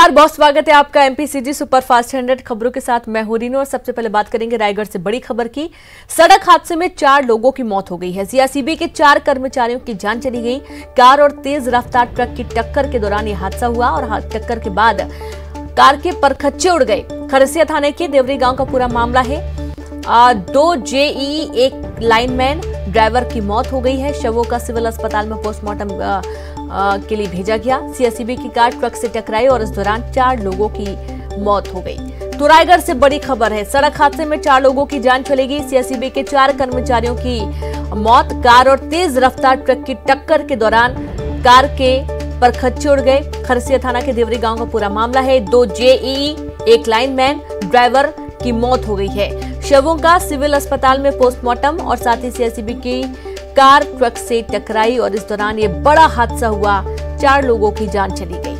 नमस्कार, बहुत स्वागत है आपका एमपीसीजी सुपरफास्ट 100 खबरों के साथ। मैं हूं रीनू और सबसे पहले बात करेंगे रायगढ़ से बड़ी खबर की। सड़क हादसे में 4 लोगों की मौत हो गई है। सीआईसीबी के 4 कर्मचारियों की जान चली गई। कार और तेज रफ्तार ट्रक की टक्कर के दौरान यह हादसा हुआ और टक्कर के बाद कार के परखच्चे उड़ गए। खरसिया थाने के देवरी गांव का पूरा मामला है। 2 जेईई, 1 लाइनमैन, ड्राइवर की मौत हो गई है। शवों का सिविल अस्पताल में पोस्टमार्टम के लिए भेजा गया। सीआईसीबी की कार ट्रक से टकराई और इस दौरान 4 लोगों की मौत हो गई। तो रायगढ़ से बड़ी खबर है। सड़क हादसे में 4 लोगों की जान चलेगी। सीआईसीबी के 4 कर्मचारियों की मौत। कार और तेज रफ्तार ट्रक की टक्कर के दौरान कार के परखच्चे उड़ गए। खरसिया थाना के देवरी गांव का पूरा मामला है। 2 जेईई, 1 लाइनमैन, ड्राइवर की मौत हो गई है। शवों का सिविल अस्पताल में पोस्टमार्टम और साथ ही सीआईसीबी की कार ट्रक से टकराई और इस दौरान ये बड़ा हादसा हुआ। 4 लोगों की जान चली गई।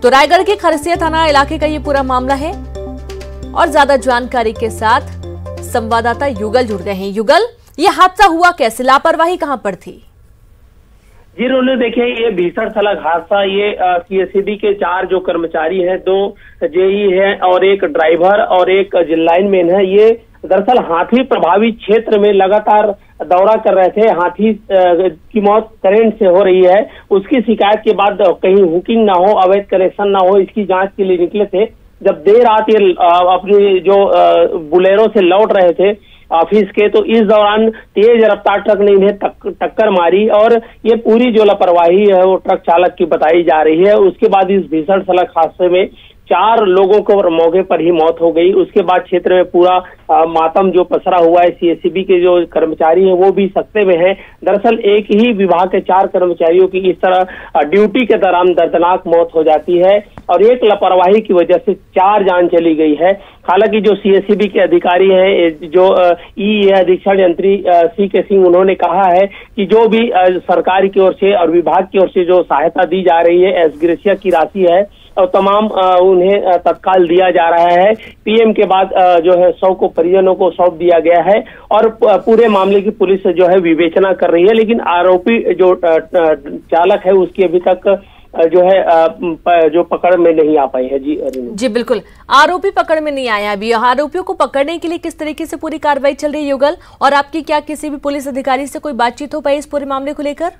तो रायगढ़ के खरसिया थाना इलाके का ये पूरा मामला है और ज्यादा जानकारी के साथ संवाददाता युगल जुड़ गए हैं। युगल, ये हादसा हुआ कैसे? लापरवाही कहां पर थी? जी रोनू, देखिए ये भीषण सड़क हादसा, ये सीएससीबी के 4 जो कर्मचारी हैं, 2 जेई हैं और 1 ड्राइवर और 1 लाइनमैन है। ये दरअसल हाथी प्रभावित क्षेत्र में लगातार दौरा कर रहे थे। हाथी की मौत करंट से हो रही है। उसकी शिकायत के बाद कहीं हुकिंग ना हो, अवैध कनेक्शन ना हो, इसकी जांच के लिए निकले थे। जब देर रात ये अपनी जो बुलेरो से लौट रहे थे ऑफिस के, तो इस दौरान तेज रफ्तार ट्रक ने इन्हें टक्कर मारी और ये पूरी जो लापरवाही है वो ट्रक चालक की बताई जा रही है। उसके बाद इस भीषण सड़क हादसे में 4 लोगों को मौके पर ही मौत हो गई। उसके बाद क्षेत्र में पूरा मातम जो पसरा हुआ है। सीएससीबी के जो कर्मचारी हैं वो भी सकते में हैं। दरअसल एक ही विभाग के 4 कर्मचारियों की इस तरह ड्यूटी के दौरान दर्दनाक मौत हो जाती है और एक लापरवाही की वजह से 4 जान चली गई है। हालांकि जो सीएससीबी के अधिकारी हैं, जो ई अधीक्षण यंत्री CK सिंह, उन्होंने कहा है कि जो भी सरकार की ओर से और विभाग की ओर से जो सहायता दी जा रही है, एसग्रेशिया की राशि है और तमाम उन्हें तत्काल दिया जा रहा है। पीएम के बाद जो है 100 को परिजनों को सौंप दिया गया है और पूरे मामले की पुलिस जो है विवेचना कर रही है। लेकिन आरोपी जो चालक है उसकी अभी तक जो है जो पकड़ में नहीं आ पाई है। जी बिल्कुल, आरोपी पकड़ में नहीं आया। अभी आरोपियों को पकड़ने के लिए किस तरीके से पूरी कार्रवाई चल रही है युगल, और आपकी क्या किसी भी पुलिस अधिकारी से कोई बातचीत हो पाई इस पूरे मामले को लेकर?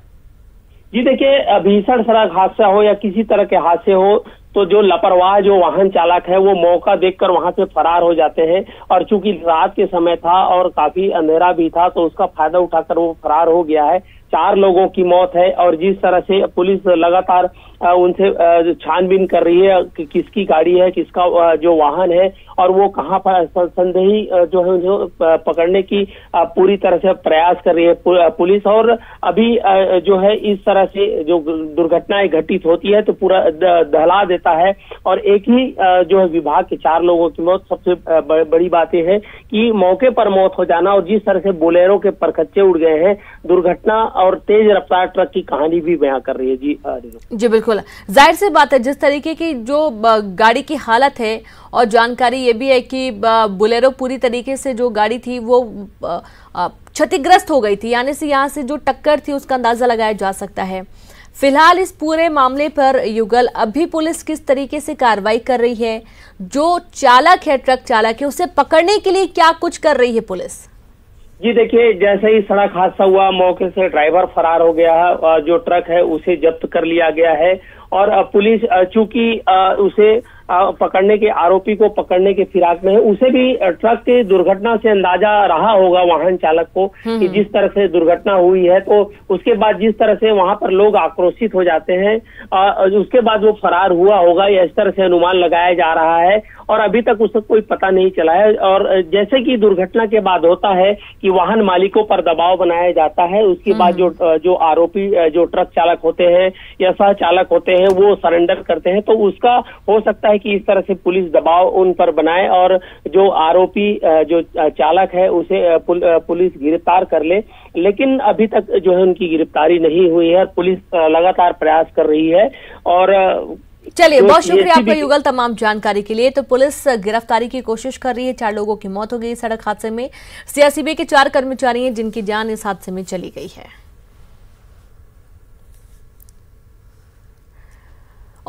जी देखिए, भीषण सड़क हादसा हो या किसी तरह के हादसे हो तो जो लापरवाह जो वाहन चालक है वो मौका देखकर वहां से फरार हो जाते हैं। और चूंकि रात के समय था और काफी अंधेरा भी था तो उसका फायदा उठाकर वो फरार हो गया है। 4 लोगों की मौत है और जिस तरह से पुलिस लगातार उनसे छानबीन कर रही है कि किसकी गाड़ी है, किसका जो वाहन है और वो कहाँ पर संदेही जो है उन्हें पकड़ने की पूरी तरह से प्रयास कर रही है पुलिस। और अभी जो है इस तरह से जो दुर्घटनाएं घटित होती है तो पूरा दहला देता है। और एक ही जो है विभाग के 4 लोगों की मौत, सबसे बड़ी बात यह है कि मौके पर मौत हो जाना और जिस तरह से बोलेरो के परखच्चे उड़ गए हैं, दुर्घटना और तेज रफ्तार ट्रक की कहानी भी बयां कर रही है। जी बिल्कुल, जाहिर सी बात है जिस तरीके की जो गाड़ी की हालत है और जानकारी ये भी है कि बोलेरो पूरी तरीके से जो गाड़ी थी वो क्षतिग्रस्त हो गई थी, यानी से यहाँ से जो टक्कर थी उसका अंदाजा लगाया जा सकता है। फिलहाल इस पूरे मामले पर युगल अभी पुलिस किस तरीके से कार्रवाई कर रही है? जो चालक है, ट्रक चालक है, उसे पकड़ने के लिए क्या कुछ कर रही है पुलिस? जी देखिए, जैसे ही सड़क हादसा हुआ मौके से ड्राइवर फरार हो गया है, जो ट्रक है उसे जब्त कर लिया गया है और पुलिस चूंकि उसे पकड़ने के आरोपी को पकड़ने के फिराक में है। उसे भी ट्रक की दुर्घटना से अंदाजा रहा होगा वाहन चालक को कि जिस तरह से दुर्घटना हुई है, तो उसके बाद जिस तरह से वहां पर लोग आक्रोशित हो जाते हैं उसके बाद वो फरार हुआ होगा, या इस तरह से अनुमान लगाया जा रहा है और अभी तक उसका कोई पता नहीं चला है। और जैसे कि दुर्घटना के बाद होता है कि वाहन मालिकों पर दबाव बनाया जाता है, उसके बाद जो आरोपी जो ट्रक चालक होते हैं या सह चालक होते हैं वो सरेंडर करते हैं। तो उसका हो सकता है कि इस तरह से पुलिस दबाव उन पर बनाए और जो आरोपी जो चालक है उसे पुलिस गिरफ्तार कर ले। लेकिन अभी तक जो है उनकी गिरफ्तारी नहीं हुई है। पुलिस लगातार प्रयास कर रही है। और चलिए, बहुत शुक्रिया आपका युगल तमाम जानकारी के लिए। तो पुलिस गिरफ्तारी की कोशिश कर रही है। 4 लोगों की मौत हो गई सड़क हादसे में। सीआईसीबी के 4 कर्मचारी हैं जिनकी जान इस हादसे में चली गई है।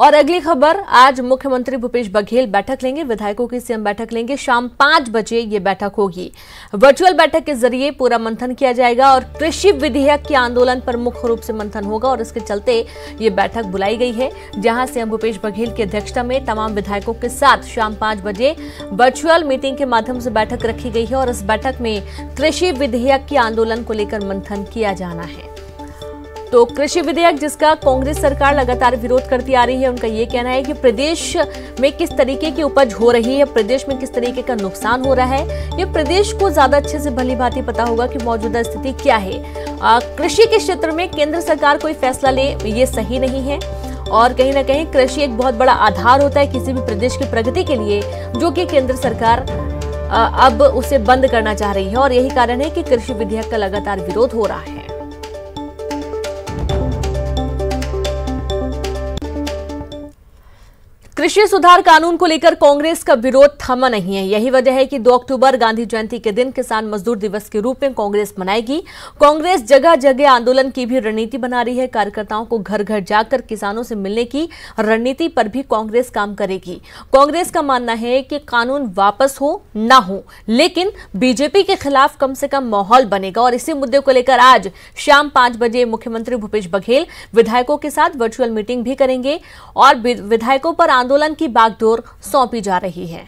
और अगली खबर, आज मुख्यमंत्री भूपेश बघेल बैठक लेंगे। विधायकों की सीएम बैठक लेंगे। शाम 5 बजे ये बैठक होगी। वर्चुअल बैठक के जरिए पूरा मंथन किया जाएगा और कृषि विधेयक के आंदोलन पर मुख्य रूप से मंथन होगा और इसके चलते ये बैठक बुलाई गई है, जहां सीएम भूपेश बघेल की अध्यक्षता में तमाम विधायकों के साथ शाम 5 बजे वर्चुअल मीटिंग के माध्यम से बैठक रखी गई है और इस बैठक में कृषि विधेयक के आंदोलन को लेकर मंथन किया जाना है। तो कृषि विधेयक जिसका कांग्रेस सरकार लगातार विरोध करती आ रही है, उनका ये कहना है कि प्रदेश में किस तरीके की उपज हो रही है, प्रदेश में किस तरीके का नुकसान हो रहा है, ये प्रदेश को ज्यादा अच्छे से भली भांति पता होगा कि मौजूदा स्थिति क्या है। कृषि के क्षेत्र में केंद्र सरकार कोई फैसला ले, ये सही नहीं है और कहीं ना कहीं कृषि एक बहुत बड़ा आधार होता है किसी भी प्रदेश की प्रगति के लिए, जो कि केंद्र सरकार अब उसे बंद करना चाह रही है और यही कारण है कि कृषि विधेयक का लगातार विरोध हो रहा है। कृषि सुधार कानून को लेकर कांग्रेस का विरोध थमा नहीं है। यही वजह है कि 2 अक्टूबर गांधी जयंती के दिन किसान मजदूर दिवस के रूप में कांग्रेस मनाएगी। कांग्रेस जगह जगह आंदोलन की भी रणनीति बना रही है। कार्यकर्ताओं को घर घर जाकर किसानों से मिलने की रणनीति पर भी कांग्रेस काम करेगी। कांग्रेस का मानना है कि कानून वापस हो ना हो, लेकिन बीजेपी के खिलाफ कम से कम माहौल बनेगा और इसी मुद्दे को लेकर आज शाम 5 बजे मुख्यमंत्री भूपेश बघेल विधायकों के साथ वर्चुअल मीटिंग भी करेंगे और विधायकों पर आंदोलन की बागडोर सौंपी जा रही है।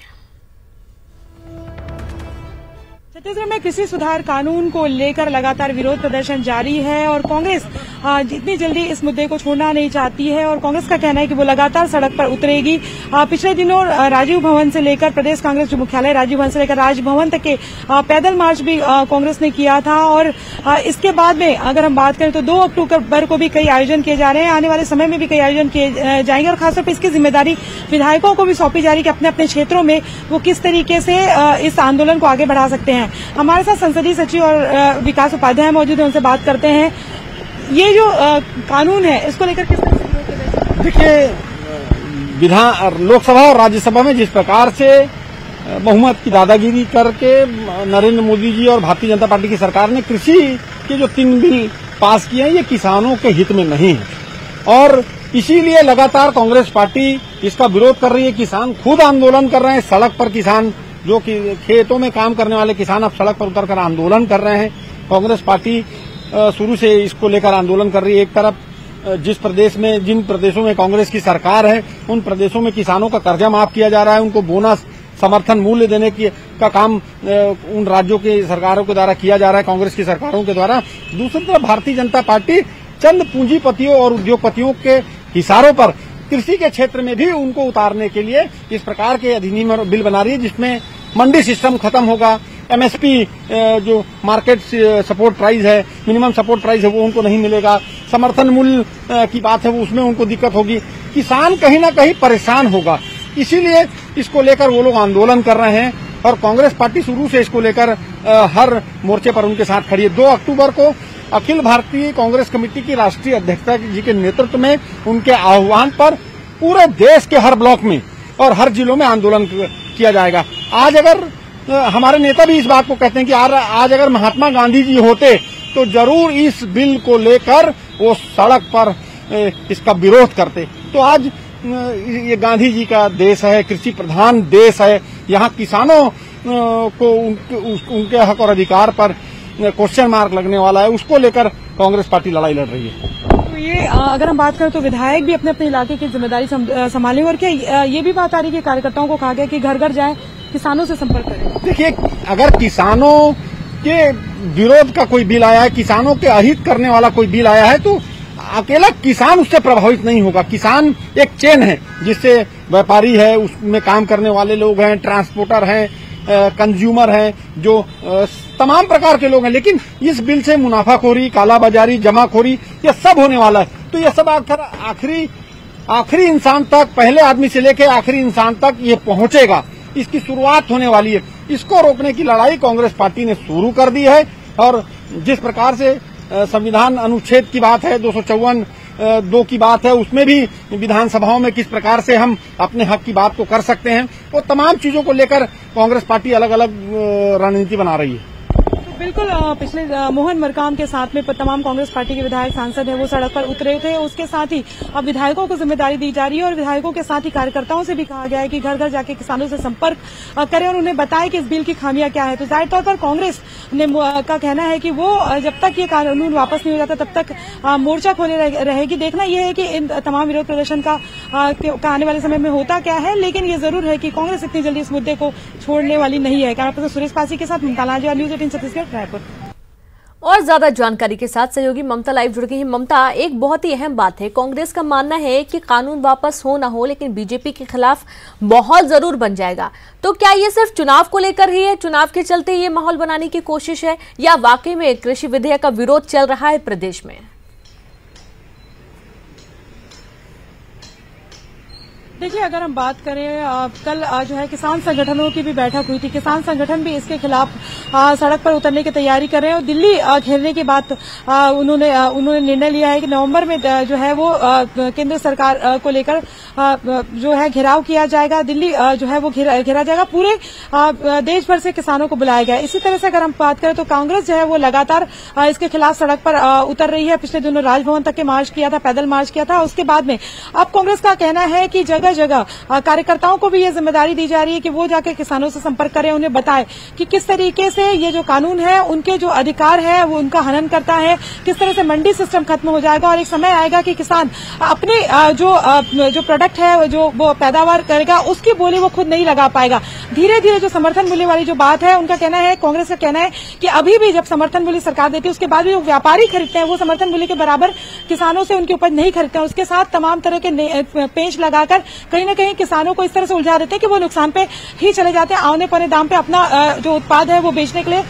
छत्तीसगढ़ में कृषि सुधार कानून को लेकर लगातार विरोध प्रदर्शन जारी है और कांग्रेस जितनी जल्दी इस मुद्दे को छोड़ना नहीं चाहती है और कांग्रेस का कहना है कि वो लगातार सड़क पर उतरेगी। पिछले दिनों राजीव भवन से लेकर प्रदेश कांग्रेस जो मुख्यालय राजीव भवन से लेकर राजभवन तक के पैदल मार्च भी कांग्रेस ने किया था और इसके बाद में अगर हम बात करें तो 2 अक्टूबर को भी कई आयोजन किए जा रहे हैं। आने वाले समय में भी कई आयोजन किए जाएंगे और खासतौर पर इसकी जिम्मेदारी विधायकों को भी सौंपी जा रही है कि अपने अपने क्षेत्रों में वो किस तरीके से इस आंदोलन को आगे बढ़ा सकते हैं। हमारे साथ संसदीय सचिव और विकास उपाध्याय मौजूद हैं, उनसे बात करते हैं। ये जो कानून है इसको लेकर किस तरह से देखिए, विधान लोकसभा और राज्यसभा में जिस प्रकार से बहुमत की दादागिरी करके नरेंद्र मोदी जी और भारतीय जनता पार्टी की सरकार ने कृषि के जो 3 बिल पास किए हैं, ये किसानों के हित में नहीं है और इसीलिए लगातार कांग्रेस पार्टी इसका विरोध कर रही है। किसान खुद आंदोलन कर रहे हैं, सड़क पर किसान जो कि खेतों में काम करने वाले किसान अब सड़क पर उतरकर आंदोलन कर रहे हैं। कांग्रेस पार्टी शुरू से इसको लेकर आंदोलन कर रही है। एक तरफ जिन प्रदेशों में कांग्रेस की सरकार है, उन प्रदेशों में किसानों का कर्जा माफ किया जा रहा है, उनको बोनस समर्थन मूल्य देने का काम उन राज्यों की सरकारों के द्वारा किया जा रहा है, कांग्रेस की सरकारों के द्वारा। दूसरी तरफ भारतीय जनता पार्टी चंद पूंजीपतियों और उद्योगपतियों के इशारों पर कृषि के क्षेत्र में भी उनको उतारने के लिए इस प्रकार के अधिनियम और बिल बना रही है, जिसमें मंडी सिस्टम खत्म होगा, एमएसपी जो मार्केट सपोर्ट प्राइस है, मिनिमम सपोर्ट प्राइस है, वो उनको नहीं मिलेगा, समर्थन मूल्य की बात है वो उसमें उनको दिक्कत होगी, किसान कहीं ना कहीं परेशान होगा। इसीलिए इसको लेकर वो लोग आंदोलन कर रहे हैं और कांग्रेस पार्टी शुरू से इसको लेकर हर मोर्चे पर उनके साथ खड़ी है। 2 अक्टूबर को अखिल भारतीय कांग्रेस कमेटी की राष्ट्रीय अध्यक्षता जी के नेतृत्व में उनके आह्वान पर पूरे देश के हर ब्लॉक में और हर जिलों में आंदोलन किया जाएगा। आज अगर हमारे नेता भी इस बात को कहते हैं कि आज अगर महात्मा गांधी जी होते तो जरूर इस बिल को लेकर वो सड़क पर इसका विरोध करते। तो आज ये गांधी जी का देश है, कृषि प्रधान देश है, यहाँ किसानों को उनके हक और अधिकार पर क्वेश्चन मार्क लगने वाला है, उसको लेकर कांग्रेस पार्टी लड़ाई लड़ रही है। तो ये अगर हम बात करें तो विधायक भी अपने अपने इलाके की जिम्मेदारी संभालेंगे और क्या ये भी बात आ रही है कि कार्यकर्ताओं को कहा गया कि घर घर जाएं, किसानों से संपर्क करें? देखिए, अगर किसानों के विरोध का कोई बिल आया है, किसानों के अहित करने वाला कोई बिल आया है, तो अकेला किसान उससे प्रभावित नहीं होगा। किसान एक चेन है जिससे व्यापारी है, उसमें काम करने वाले लोग हैं, ट्रांसपोर्टर हैं, कंज्यूमर हैं, जो तमाम प्रकार के लोग हैं। लेकिन इस बिल से मुनाफाखोरी, कालाबाजारी, जमाखोरी ये सब होने वाला है। तो ये सब आखिरी इंसान तक, पहले आदमी से लेकर आखिरी इंसान तक ये पहुंचेगा। इसकी शुरुआत होने वाली है। इसको रोकने की लड़ाई कांग्रेस पार्टी ने शुरू कर दी है और जिस प्रकार से संविधान अनुच्छेद की बात है, 254(2) की बात है, उसमें भी विधानसभाओं में किस प्रकार से हम अपने हक की बात को कर सकते हैं, वो तमाम चीजों को लेकर कांग्रेस पार्टी अलग अलग रणनीति बना रही है। बिल्कुल पिछले मोहन मरकाम के साथ में तमाम कांग्रेस पार्टी के विधायक सांसद है वो सड़क पर उतरे थे। उसके साथ ही अब विधायकों को जिम्मेदारी दी जा रही है और विधायकों के साथ ही कार्यकर्ताओं से भी कहा गया है कि घर घर जाके किसानों से संपर्क करें और उन्हें बताएं कि इस बिल की खामियां क्या है। तो जाहिर तौर पर कांग्रेस ने का कहना है कि वो जब तक ये कानून वापस नहीं हो जाता तब तक मोर्चा खोले रहेगी। देखना यह है कि इन तमाम विरोध प्रदर्शन का आने वाले समय में होता क्या है, लेकिन ये जरूर है कि कांग्रेस इतनी जल्दी इस मुद्दे को छोड़ने वाली नहीं है। कैमरा पर्सन सुरेश पासी के साथ ममता लांजेवाल, न्यूज 18 छत्तीसगढ़, रायपुर। और ज्यादा जानकारी के साथ सहयोगी ममता लाइव जुड़ गई हैं। ममता, एक बहुत ही अहम बात है, कांग्रेस का मानना है कि कानून वापस हो ना हो लेकिन बीजेपी के खिलाफ माहौल जरूर बन जाएगा। तो क्या ये सिर्फ चुनाव को लेकर ही है, चुनाव के चलते ये माहौल बनाने की कोशिश है, या वाकई में कृषि विधेयक का विरोध चल रहा है प्रदेश में? देखिए, अगर हम बात करें कल जो है किसान संगठनों की भी बैठक हुई थी। किसान संगठन भी इसके खिलाफ सड़क पर उतरने की तैयारी कर रहे हैं और दिल्ली घेरने की बात उन्होंने निर्णय लिया है कि नवंबर में जो है वो केंद्र सरकार को लेकर जो है घेराव किया जाएगा। दिल्ली जो है वो घेरा जाएगा। पूरे देश भर से किसानों को बुलाया गया। इसी तरह से अगर हम बात करें तो कांग्रेस जो है वो लगातार इसके खिलाफ सड़क पर उतर रही है। पिछले दिनों राजभवन तक के मार्च किया था, पैदल मार्च किया था। उसके बाद में अब कांग्रेस का कहना है कि जगह जगह कार्यकर्ताओं को भी ये जिम्मेदारी दी जा रही है कि वो जाकर किसानों से संपर्क करें, उन्हें बताएं कि किस तरीके से ये जो कानून है उनके जो अधिकार है वो उनका हनन करता है, किस तरह से मंडी सिस्टम खत्म हो जाएगा और एक समय आएगा कि किसान अपने जो प्रोडक्ट है जो वो पैदावार करेगा उसकी बोली वो खुद नहीं लगा पाएगा। धीरे धीरे जो समर्थन मूल्य वाली जो बात है, उनका कहना है, कांग्रेस का कहना है कि अभी भी जब समर्थन मूल्य सरकार देती है उसके बाद भी जो व्यापारी खरीदते हैं वो समर्थन मूल्य के बराबर किसानों से उनकी उपज नहीं खरीदते हैं। उसके साथ तमाम तरह के पेंच लगाकर कहीं न कहीं किसानों को इस तरह से उलझा देते हैं कि वो नुकसान पे ही चले जाते हैं। आने पौने दाम पे अपना जो उत्पाद है वो बेचने के लिए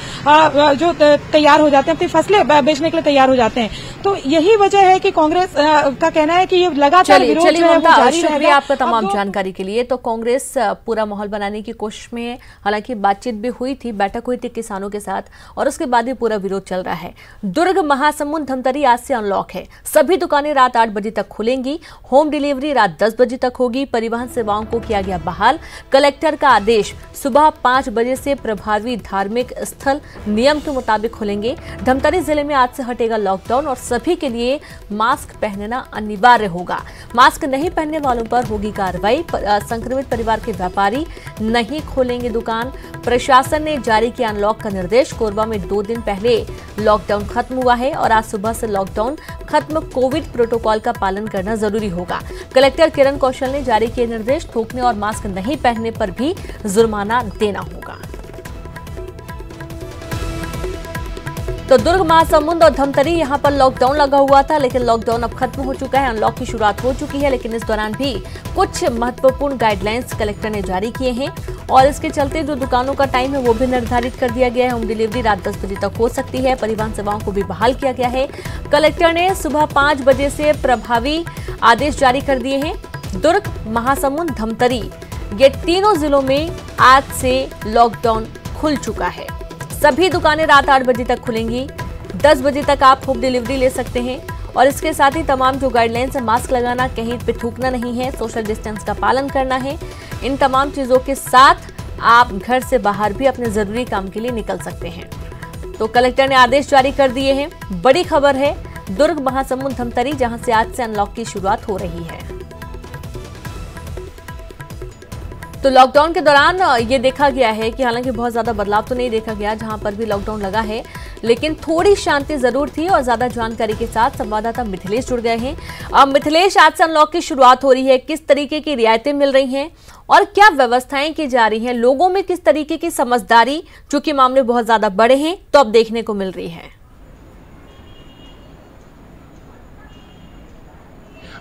जो तैयार हो जाते हैं, अपनी फसलें बेचने के लिए तैयार हो जाते हैं। तो यही वजह है कि कांग्रेस का कहना है कि ये लगातार विरोध जो है वो जारी रहेगा। आपका तमाम जानकारी के लिए। तो कांग्रेस पूरा माहौल बनाने की कोशिश में है। हालांकि बातचीत भी हुई थी, बैठक हुई थी किसानों के साथ और उसके बाद भी पूरा विरोध चल रहा है। दुर्ग, महासमुंद, धमतरी आज से अनलॉक है। सभी दुकानें रात 8 बजे तक खुलेंगी। होम डिलीवरी रात 10 बजे तक होगी। परिवहन सेवाओं को किया गया बहाल। कलेक्टर का आदेश, सुबह 5 बजे से प्रभावी धार्मिक स्थल नियम के मुताबिक खुलेंगे। धमतरी जिले में आज से हटेगा लॉकडाउन और सभी के लिए मास्क पहनना अनिवार्य होगा। मास्क नहीं पहनने वालों पर होगी कार्रवाई। संक्रमित परिवार के व्यापारी नहीं खोलेंगे दुकान। प्रशासन ने जारी किया अनलॉक का निर्देश। कोरबा में 2 दिन पहले लॉकडाउन खत्म हुआ है और आज सुबह से लॉकडाउन खत्म। कोविड प्रोटोकॉल का पालन करना जरूरी होगा। कलेक्टर किरण कौशल ने जारी किए निर्देश। थूकने और मास्क नहीं पहनने पर भी जुर्माना देना होगा। तो दुर्ग, महासमुंद और धमतरी यहां पर लॉकडाउन लगा हुआ था, लेकिन लॉकडाउन अब खत्म हो चुका है। अनलॉक की शुरुआत हो चुकी है, लेकिन इस दौरान भी कुछ महत्वपूर्ण गाइडलाइंस कलेक्टर ने जारी किए हैं और इसके चलते जो दुकानों का टाइम है वो भी निर्धारित कर दिया गया है। होम डिलीवरी रात 10 बजे तक हो सकती है। परिवहन सेवाओं को भी बहाल किया गया है। कलेक्टर ने सुबह 5 बजे से प्रभावी आदेश जारी कर दिए हैं। दुर्ग, महासमुंद, धमतरी, ये तीनों जिलों में आज से लॉकडाउन खुल चुका है। सभी दुकानें रात 8 बजे तक खुलेंगी। 10 बजे तक आप होम डिलीवरी ले सकते हैं और इसके साथ ही तमाम जो गाइडलाइंस है, मास्क लगाना, कहीं पे थूकना नहीं है, सोशल डिस्टेंस का पालन करना है। इन तमाम चीजों के साथ आप घर से बाहर भी अपने जरूरी काम के लिए निकल सकते हैं। तो कलेक्टर ने आदेश जारी कर दिए हैं। बड़ी खबर है दुर्ग, महासमुंद, धमतरी, जहां से आज से अनलॉक की शुरुआत हो रही है। तो लॉकडाउन के दौरान ये देखा गया है कि हालांकि बहुत ज्यादा बदलाव तो नहीं देखा गया जहां पर भी लॉकडाउन लगा है, लेकिन थोड़ी शांति जरूर थी। और ज्यादा जानकारी के साथ संवाददाता मिथिलेश जुड़ गए हैं। अब मिथिलेश, आज से अनलॉक की शुरुआत हो रही है, किस तरीके की रियायतें मिल रही हैं और क्या व्यवस्थाएं की जा रही हैं? लोगों में किस तरीके की समझदारी, चूंकि मामले बहुत ज्यादा बड़े हैं, तो अब देखने को मिल रही है?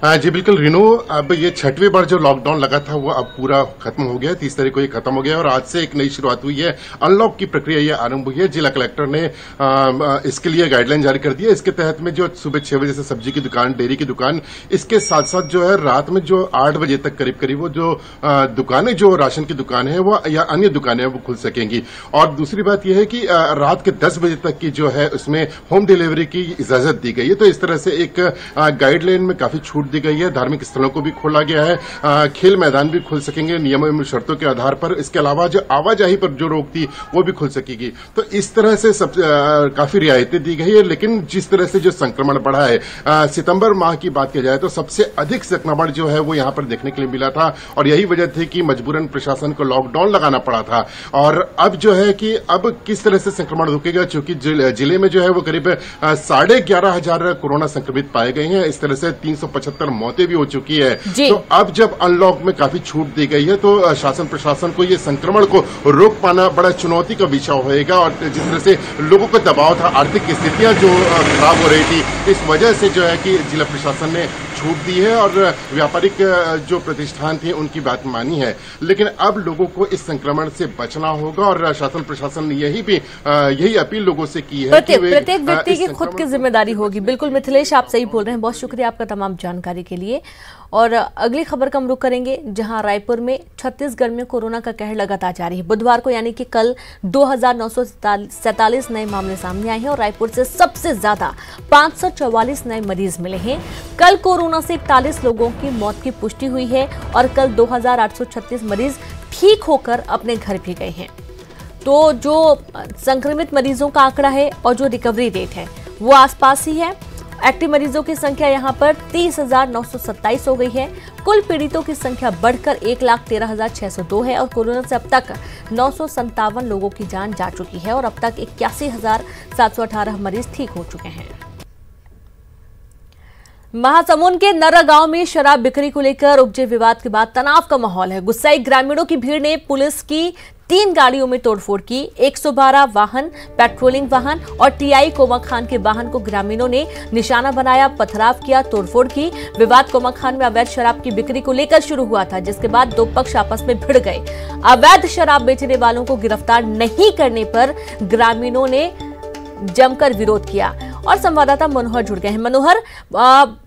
जी बिल्कुल रिनो, अब ये 6वीं बार जो लॉकडाउन लगा था वो अब पूरा खत्म हो गया। 30 तारीख को ये खत्म हो गया और आज से एक नई शुरुआत हुई है। अनलॉक की प्रक्रिया ये आरंभ हुई है। जिला कलेक्टर ने इसके लिए गाइडलाइन जारी कर दी है। इसके तहत में जो सुबह 6 बजे से सब्जी की दुकान, डेयरी की दुकान, इसके साथ साथ जो है रात में जो 8 बजे तक करीब करीब वो जो दुकानें, जो राशन की दुकान है वो या अन्य दुकानें वो खुल सकेंगी। और दूसरी बात यह है कि रात के 10 बजे तक की जो है उसमें होम डिलीवरी की इजाजत दी गई है। तो इस तरह से एक गाइडलाइन में काफी छूट दी गई है। धार्मिक स्थलों को भी खोला गया है, खेल मैदान भी खुल सकेंगे नियमों एवं शर्तों के आधार पर। इसके अलावा जो आवाजाही पर जो रोक थी वो भी खुल सकेगी। तो इस तरह से काफी रियायतें दी गई है। लेकिन जिस तरह से जो संक्रमण बढ़ा है, सितंबर माह की बात की जाए तो सबसे अधिक संक्रमण जो है वो यहां पर देखने के लिए मिला था और यही वजह थी कि मजबूरन प्रशासन को लॉकडाउन लगाना पड़ा था। और अब जो है कि अब किस तरह से संक्रमण रुकेगा, क्योंकि जिले में जो है वो करीब 11,500 कोरोना संक्रमित पाए गए हैं। इस तरह से 375 मौतें भी हो चुकी है। तो अब जब अनलॉक में काफी छूट दी गई है तो शासन प्रशासन को ये संक्रमण को रोक पाना बड़ा चुनौती का विषय होएगा। और जिस तरह से लोगों का दबाव था, आर्थिक स्थितियां जो खराब हो रही थी, इस वजह से जो है कि जिला प्रशासन ने छूट दी है और व्यापारिक जो प्रतिष्ठान थे उनकी बात मानी है। लेकिन अब लोगों को इस संक्रमण से बचना होगा और शासन प्रशासन ने यही अपील लोगों से की है। प्रत्येक व्यक्ति की खुद की जिम्मेदारी होगी। बिल्कुल मिथिलेश, आप सही बोल रहे हैं। बहुत शुक्रिया आपका तमाम जानकारी के लिए। और अगली खबर का हम रुख करेंगे, जहां रायपुर में छत्तीसगढ़ में कोरोना का कहर लगातार जारी है। बुधवार को यानी कि कल 2,947 नए मामले सामने आए हैं और रायपुर से सबसे ज्यादा 544 नए मरीज मिले हैं। कल कोरोना से 41 लोगों की मौत की पुष्टि हुई है और कल 2,836 मरीज ठीक होकर अपने घर भी गए हैं। तो जो संक्रमित मरीजों का आंकड़ा है और जो रिकवरी रेट है वो आसपास ही है। एक्टिव मरीजों की संख्या यहां पर 30,927 हो गई है। कुल पीड़ितों की संख्या बढ़कर 1,13,602 है और कोरोना से अब तक 957 लोगों की जान जा चुकी है और अब तक 81,718 मरीज ठीक हो चुके हैं। महासमुंद के नर्रा गांव में शराब बिक्री को लेकर उपजे विवाद के बाद तनाव का माहौल है। गुस्साई ग्रामीणों की भीड़ ने पुलिस की 3 गाड़ियों में तोड़फोड़ की। 112 वाहन, पेट्रोलिंग वाहन और टीआई कोमा खान के वाहन को ग्रामीणों ने निशाना बनाया, पथराव किया, तोड़फोड़ की। विवाद कोमा खान में अवैध शराब की बिक्री को लेकर शुरू हुआ था, जिसके बाद दो पक्ष आपस में भिड़ गए। अवैध शराब बेचने वालों को गिरफ्तार नहीं करने पर ग्रामीणों ने जमकर विरोध किया। और संवाददाता मनोहर जुड़ गए हैं। मनोहर,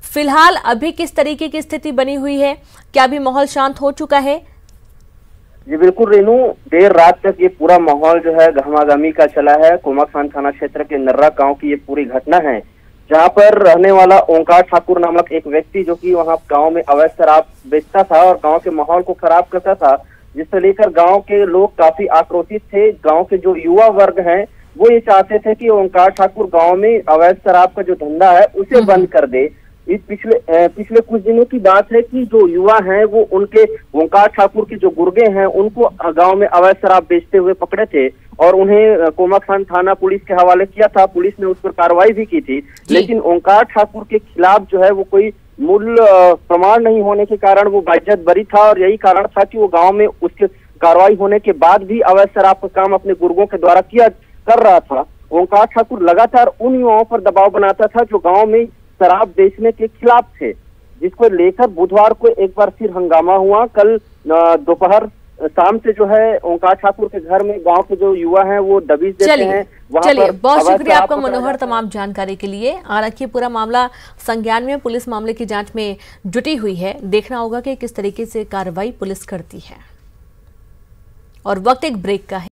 फिलहाल अभी किस तरीके की स्थिति बनी हुई है? क्या अभी माहौल शांत हो चुका है? जी बिल्कुल रेनू, देर रात तक ये पूरा माहौल जो है गहमागहमी का चला है। कोमा खान थाना क्षेत्र के नर्रा गांव की ये पूरी घटना है, जहां पर रहने वाला ओंकार ठाकुर नामक एक व्यक्ति जो कि वहां गांव में अवैध शराब बेचता था और गांव के माहौल को खराब करता था, जिससे लेकर गांव के लोग काफी आक्रोशित थे। गांव के जो युवा वर्ग हैं वो ये चाहते थे कि ओंकार ठाकुर गांव में अवैध शराब का जो धंधा है उसे बंद कर दे। इस पिछले कुछ दिनों की बात है कि जो युवा हैं वो उनके ओंकार ठाकुर के जो गुर्गे हैं उनको गांव में अवैध शराब बेचते हुए पकड़े थे और उन्हें कोमा खान थाना पुलिस के हवाले किया था। पुलिस ने उस पर कार्रवाई भी की थी, लेकिन ओंकार ठाकुर के खिलाफ जो है वो कोई मूल प्रमाण नहीं होने के कारण वो बाइज्जत बरी था और यही कारण था कि वो गाँव में उसके कार्रवाई होने के बाद भी अवैध शराब का काम अपने गुर्गों के द्वारा कर रहा था। ओंकार ठाकुर लगातार उन युवाओं पर दबाव बनाता था जो गांव में शराब बेचने के खिलाफ थे, जिसको लेकर बुधवार को एक बार फिर हंगामा हुआ। कल दोपहर शाम से जो है ओंकार ठाकुर के घर में गांव के जो युवा हैं वो दबिश देते हैं। चलिए, बहुत शुक्रिया आपका मनोहर तमाम जानकारी के लिए। हालांकि पूरा मामला संज्ञान में, पुलिस मामले की जांच में जुटी हुई है। देखना होगा कि किस तरीके से कार्रवाई पुलिस करती है। और वक्त एक ब्रेक का है।